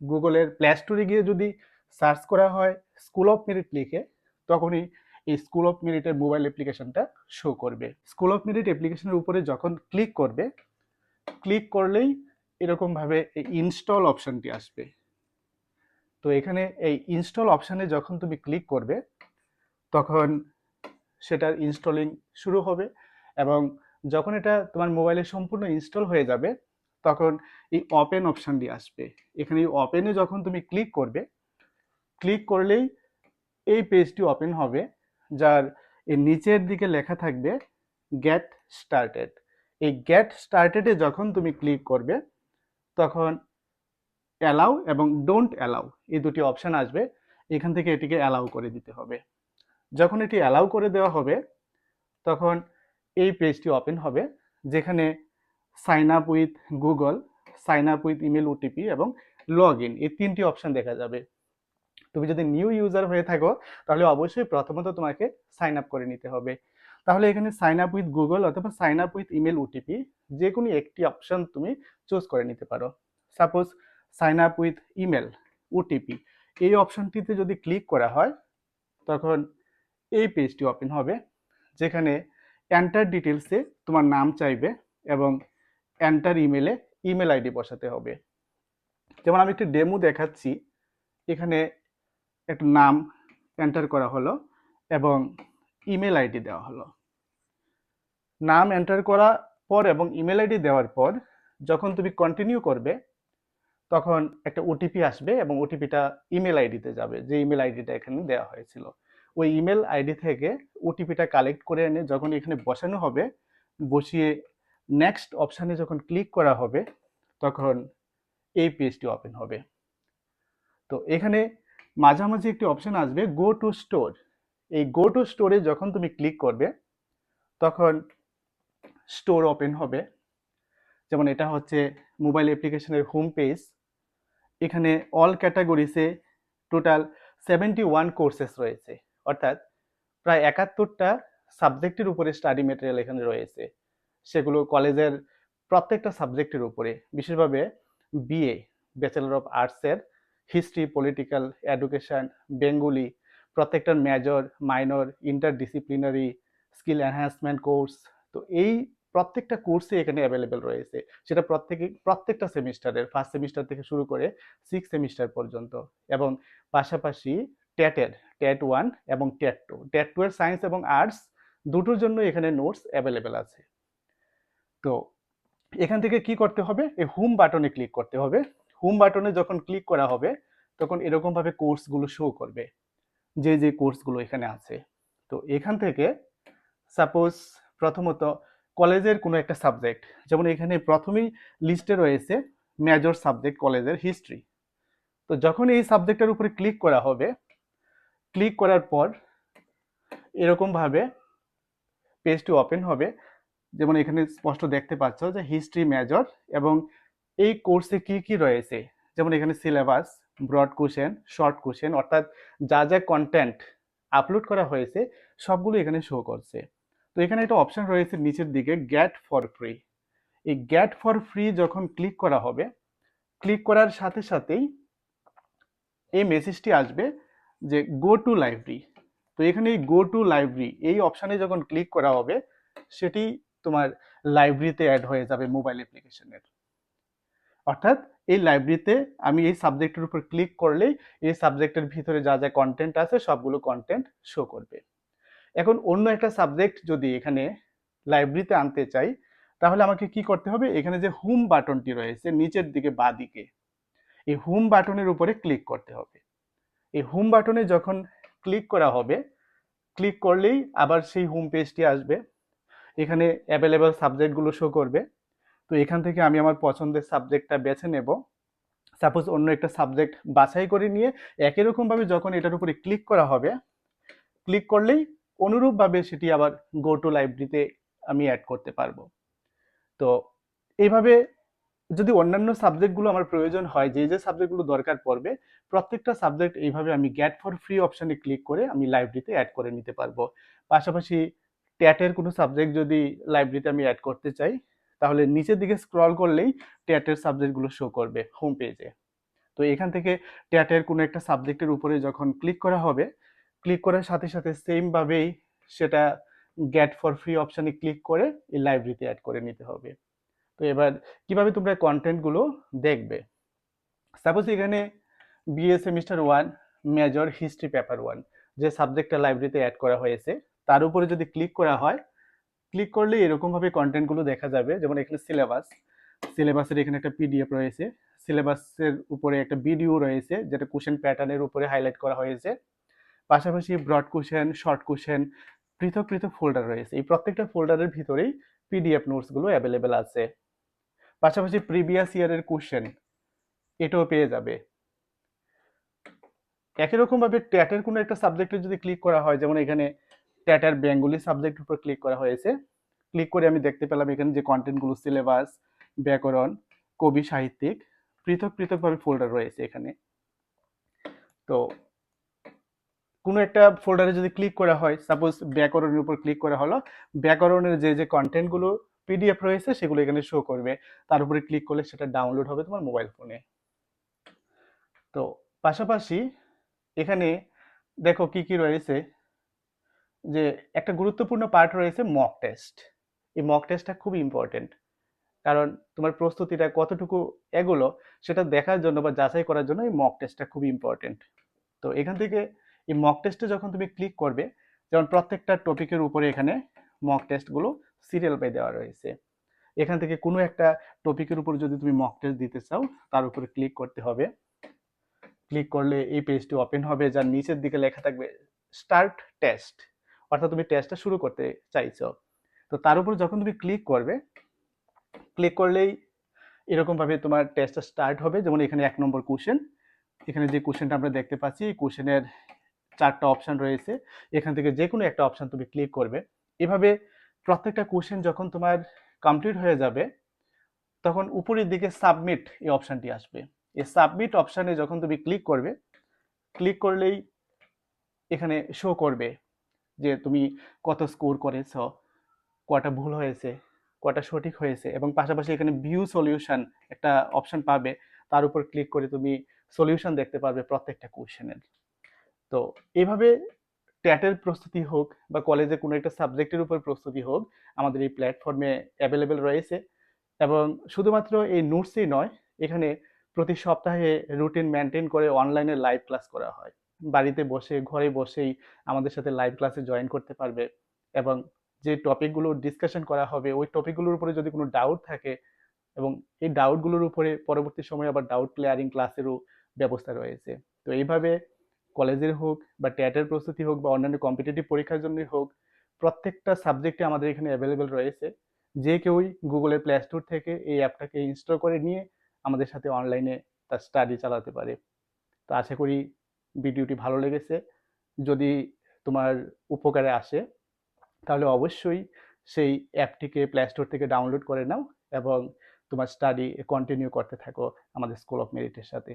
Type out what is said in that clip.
গুগলের প্লে স্টোরে গিয়ে যদি সার্চ করা হয় স্কুল অফ মেরিট লিখে, তখনই এই স্কুল অফ মেরিটের মোবাইল অ্যাপ্লিকেশনটা শো করবে। স্কুল অফ মেরিট অ্যাপ্লিকেশনের উপরে যখন ক্লিক করবে, ক্লিক করলেই এরকমভাবে এই ইনস্টল অপশনটি আসবে। তো এখানে এই ইনস্টল অপশানে যখন তুমি ক্লিক করবে, তখন সেটার ইনস্টলিং শুরু হবে, এবং যখন এটা তোমার মোবাইলে সম্পূর্ণ ইনস্টল হয়ে যাবে, তখন এই ওপেন অপশানটি আসবে। এখানে এই ওপেনে যখন তুমি ক্লিক করবে, ক্লিক করলেই এই পেজটি ওপেন হবে, যার এর নিচের দিকে লেখা থাকবে গেট স্টার্টেড। এই গেট স্টার্টেডে যখন তুমি ক্লিক করবে, তখন অ্যালাউ এবং ডোন্ট অ্যালাউ এই দুটি অপশান আসবে। এখান থেকে এটিকে অ্যালাউ করে দিতে হবে। যখন এটি অ্যালাউ করে দেওয়া হবে, তখন এই পেজটি ওপেন হবে, যেখানে sign up with Google, sign up with email OTP এবং লগ ইন এই তিনটি অপশান দেখা যাবে। তুমি যদি নিউ ইউজার হয়ে থাকো, তাহলে অবশ্যই প্রথমত তোমাকে সাইন আপ করে নিতে হবে। তাহলে এখানে সাইন আপ উইথ গুগল অথবা sign up with email OTP যে কোনো একটি অপশন তুমি চুজ করে নিতে পারো। Suppose sign up with email OTP এই অপশনটিতে যদি ক্লিক করা হয়, তখন এই পেজটি ওপেন হবে, যেখানে এন্টার ডিটেলসে তোমার নাম চাইবে এবং এন্টার ইমেলে ইমেল আইডি বসাতে হবে। যেমন আমি একটি ডেমো দেখাচ্ছি। এখানে একটা নাম এন্টার করা হলো এবং ইমেল আইডি দেওয়া হলো। নাম এন্টার করার পর এবং ইমেল আইডি দেওয়ার পর যখন তুমি কন্টিনিউ করবে, তখন একটা ওটিপি আসবে এবং ওটিপিটা ইমেল আইডিতে যাবে, যে ইমেল আইডিটা এখানে দেওয়া হয়েছিল। ওই ইমেল আইডি থেকে ওটিপিটা কালেক্ট করে এনে যখন এখানে বসানো হবে, বসিয়ে নেক্সট অপশানে যখন ক্লিক করা হবে, তখন এই পেজটি ওপেন হবে। তো এখানে মাঝামাঝি একটি অপশন আসবে গো টু স্টোর। এই গো টু স্টোরে যখন তুমি ক্লিক করবে, তখন স্টোর ওপেন হবে। যেমন এটা হচ্ছে মোবাইল অ্যাপ্লিকেশনের হোম পেজ। এখানে অল ক্যাটাগরিসে টোটাল 71 কোর্সেস রয়েছে, অর্থাৎ প্রায় 71টা সাবজেক্টের উপরে স্টাডি মেটেরিয়াল এখানে রয়েছে। সেগুলো কলেজের প্রত্যেকটা সাবজেক্টের উপরে, বিশেষভাবে বিএ ব্যাচেলর অফ আর্টসের হিস্ট্রি, পলিটিক্যাল, এডুকেশন, বেঙ্গলি, প্রত্যেকটার major, minor, interdisciplinary, skill enhancement course. তো এই প্রত্যেকটা কোর্সে এখানে অ্যাভেলেবেল রয়েছে, সেটা প্রত্যেকটা সেমিস্টারের, ফার্স্ট সেমিস্টার থেকে শুরু করে 6 সেমিস্টার পর্যন্ত। এবং পাশাপাশি টেটের টেট 1 এবং টেট 2, টেট 2 এর সায়েন্স এবং আর্টস দুটোর জন্য এখানে নোটস অ্যাভেলেবেল আছে। তো এখান থেকে কি করতে হবে, এই হোম বাটনে ক্লিক করতে হবে। হোম বাটনে যখন ক্লিক করা হবে, তখন এরকম ভাবে কোর্সগুলো শো করবে, যে যে কোর্সগুলো এখানে আছে। তো এখান থেকে সাপোজ প্রথমত কলেজের কোনো একটা সাবজেক্ট, যেমন এখানে প্রথমেই লিস্টে রয়েছে মেজর সাবজেক্ট কলেজের হিস্ট্রি। তো যখন এই সাবজেক্টের উপরে ক্লিক করা হবে, ক্লিক করার পর এরকম ভাবে পেজটি ওপেন হবে। যেমন এখানে স্পষ্ট দেখতে পাচ্ছ যে হিস্ট্রি মেজর, এবং এই কোর্সে কি কি রয়েছে, যেমন এখানে syllabus, broad question, short question, অর্থাৎ যা যা কন্টেন্ট আপলোড করা হয়েছে সবগুলো এখানে শো করছে। তো এখানে একটা অপশন রয়েছে নিচের দিকে গেট ফর ফ্রি। এই গেট ফর ফ্রি যখন ক্লিক করা হবে, ক্লিক করার সাথে সাথেই এই মেসেজটি আসবে যে গো টু লাইব্রেরি। তো এখানে এই গো টু লাইব্রেরি এই অপশানে যখন ক্লিক করা হবে, সেটি তোমার লাইব্রেরিতে অ্যাড হয়ে যাবে মোবাইল অ্যাপ্লিকেশনের। অর্থাৎ এই লাইব্রেরিতে আমি এই সাবজেক্টের উপর ক্লিক করলেই এই সাবজেক্টের ভিতরে যা যা কন্টেন্ট আছে সবগুলো কন্টেন্ট শো করবে। এখন অন্য একটা সাবজেক্ট যদি এখানে লাইব্রেরিতে আনতে চাই, তাহলে আমাকে কি করতে হবে, এখানে যে হোম বাটনটি রয়েছে নিচের দিকে বাঁ দিকে, এই হোম বাটনের উপরে ক্লিক করতে হবে। এই হোম বাটনে যখন ক্লিক করা হবে, ক্লিক করলেই আবার সেই হোম পেজটি আসবে। এখানে অ্যাভেলেবল সাবজেক্টগুলো শো করবে। তো এখান থেকে আমি আমার পছন্দের সাবজেক্টটা বেছে নেব। সাপোজ অন্য একটা সাবজেক্ট বাছাই করে নিয়ে একই রকমভাবে যখন এটার উপরে ক্লিক করা হবে, ক্লিক করলেই অনুরূপভাবে সেটি আবার গো টু লাইব্রেরিতে আমি অ্যাড করতে পারবো। তো এইভাবে যদি অন্যান্য সাবজেক্টগুলো আমার প্রয়োজন হয়, যে যে সাবজেক্টগুলো দরকার পড়বে, প্রত্যেকটা সাবজেক্ট এইভাবে আমি গেট ফর ফ্রি অপশানে ক্লিক করে আমি লাইব্রেরিতে অ্যাড করে নিতে পারবো। পাশাপাশি ট্যাটের কোনো সাবজেক্ট যদি লাইব্রেরিতে আমি অ্যাড করতে চাই, তাহলে নিচের দিকে স্ক্রল করলেই ট্যাটের সাবজেক্টগুলো শো করবে হোম পেজে। তো তো এখান থেকে ট্যাটের কোনো একটা সাবজেক্টের উপরে যখন ক্লিক করা হবে, ক্লিক করার সাথে সাথে সেমভাবেই সেটা গেট ফর ফ্রি অপশানে ক্লিক করে এই লাইব্রেরিতে অ্যাড করে নিতে হবে। তো এবার কিভাবে তোমরা কন্টেন্টগুলো দেখবে, সাপোজ এখানে BA semester 1 major history paper 1 যে সাবজেক্টটা লাইব্রেরিতে অ্যাড করা হয়েছে তার উপরে যদি ক্লিক করা হয়, ক্লিক করলে এরকমভাবে কন্টেন্টগুলো দেখা যাবে। যেমন এখানে সিলেবাসের এখানে একটা পিডিএফ রয়েছে, সিলেবাসের উপরে একটা ভিডিও রয়েছে যেটা কোশ্চেন প্যাটার্নের উপরে হাইলাইট করা হয়েছে, পাশাপাশি ব্রড কোশ্চেন, শর্ট কোশ্চেন, পৃথক পৃথক ফোল্ডার রয়েছে। এই প্রত্যেকটা ফোল্ডারের ভিতরেই পিডিএফ নোটসগুলো অ্যাভেলেবেল আছে। পাশাপাশি প্রিভিয়াস ইয়ারের কোশ্চেন এটাও পেয়ে যাবে। একই রকম ভাবে ট্যাটের কোনো একটা সাবজেক্টে যদি ক্লিক করা হয়, যেমন এখানে ট্যাটের বেঙ্গলি সাবজেক্টের উপর ক্লিক করা হয়েছে, ক্লিক করে আমি দেখতে পেলাম এখানে যে কন্টেন্টগুলো সিলেবাস, ব্যাকরণ, কবি সাহিত্যিক, পৃথক পৃথকভাবে ফোল্ডার রয়েছে এখানে। তো কোনো একটা ফোল্ডারে যদি ক্লিক করা হয়, সাপোজ ব্যাকরণের উপর ক্লিক করা হলো, ব্যাকরণের যে কন্টেন্টগুলো পিডিএফ রয়েছে সেগুলো এখানে শো করবে, তার উপরে ক্লিক করলে সেটা ডাউনলোড হবে তোমার মোবাইল ফোনে। তো পাশাপাশি এখানে দেখো কি কি রয়েছে, যে একটা গুরুত্বপূর্ণ পার্ট রয়েছে মক টেস্ট। এই মক টেস্টটা খুব ইম্পর্টেন্ট, কারণ তোমার প্রস্তুতিটা কতটুকু এগোলো সেটা দেখার জন্য বা যাচাই করার জন্য এই মক টেস্টটা খুব ইম্পর্টেন্ট। তো এখান থেকে এই মক টেস্টে যখন তুমি ক্লিক করবে, যেমন প্রত্যেকটা টপিকের উপরে এখানে মক টেস্টগুলো সিরিয়াল বাই দেওয়া রয়েছে। এখান থেকে কোনো একটা টপিকের উপর যদি তুমি মক টেস্ট দিতে চাও, তার উপরে ক্লিক করতে হবে। ক্লিক করলে এই পেজটি ওপেন হবে, যার নিচের দিকে লেখা থাকবে স্টার্ট টেস্ট, অর্থাৎ তুমি টেস্টটা শুরু করতে চাইছো। তো তার উপর যখন তুমি ক্লিক করবে, ক্লিক করলেই এরকম ভাবে তোমার টেস্টটা স্টার্ট হবে। যেমন এখানে 1 নম্বর কোশ্চেন, এখানে যে কোশ্চেনটা আমরা দেখতে পাচ্ছি, এই কোশ্চেনের 4টা অপশন রয়েছে, এখান থেকে যে কোনো একটা অপশন তুমি ক্লিক করবে। এভাবে প্রত্যেকটা কোশ্চেন যখন তোমার কমপ্লিট হয়ে যাবে, তখন উপরের দিকে সাবমিট এই অপশনটি আসবে। এই সাবমিট অপশনে যখন তুমি ক্লিক করবে, ক্লিক করলেই এখানে শো করবে যে তুমি কত স্কোর করেছো, কটা ভুল হয়েছে, কটা সঠিক হয়েছে, এবং পাশাপাশি এখানে ভিউ সলিউশন একটা অপশন পাবে, তার উপর ক্লিক করে তুমি সলিউশন দেখতে পারবে প্রত্যেকটা কোশ্চেনের। তো এইভাবে ট্যাটের প্রস্তুতি হোক বা কলেজে কোনো একটা সাবজেক্টের উপর প্রস্তুতি হোক, আমাদের এই প্ল্যাটফর্মে অ্যাভেলেবেল রয়েছে। এবং শুধুমাত্র এই নোটসই নয়, এখানে প্রতি সপ্তাহে রুটিন মেনটেন করে অনলাইনে লাইভ ক্লাস করা হয়। বাড়িতে বসে, ঘরে বসেই আমাদের সাথে লাইভ ক্লাসে জয়েন করতে পারবে, এবং যে টপিকগুলো ডিসকাশন করা হবে ওই টপিকগুলোর উপরে যদি কোনো ডাউট থাকে, এবং এই ডাউটগুলোর উপরে পরবর্তী সময়ে আবার ডাউট ক্লিয়ারিং ক্লাসেরও ব্যবস্থা রয়েছে। তো এইভাবে কলেজের হোক বা ট্যাটের প্রস্তুতি হোক বা অন্যান্য কম্পিটিটিভ পরীক্ষার জন্যই হোক, প্রত্যেকটা সাবজেক্টে আমাদের এখানে অ্যাভেলেবেল রয়েছে। যে কেউই গুগলের প্লে স্টোর থেকে এই অ্যাপটাকে ইনস্টল করে নিয়ে আমাদের সাথে অনলাইনে তার স্টাডি চালাতে পারে। তো আশা করি ভিডিওটি ভালো লেগেছে। যদি তোমার উপকারে আসে, তাহলে অবশ্যই সেই অ্যাপটিকে প্লে স্টোর থেকে ডাউনলোড করে নাও এবং তোমার স্টাডি কন্টিনিউ করতে থাকো আমাদের স্কুল অফ মেরিটের সাথে।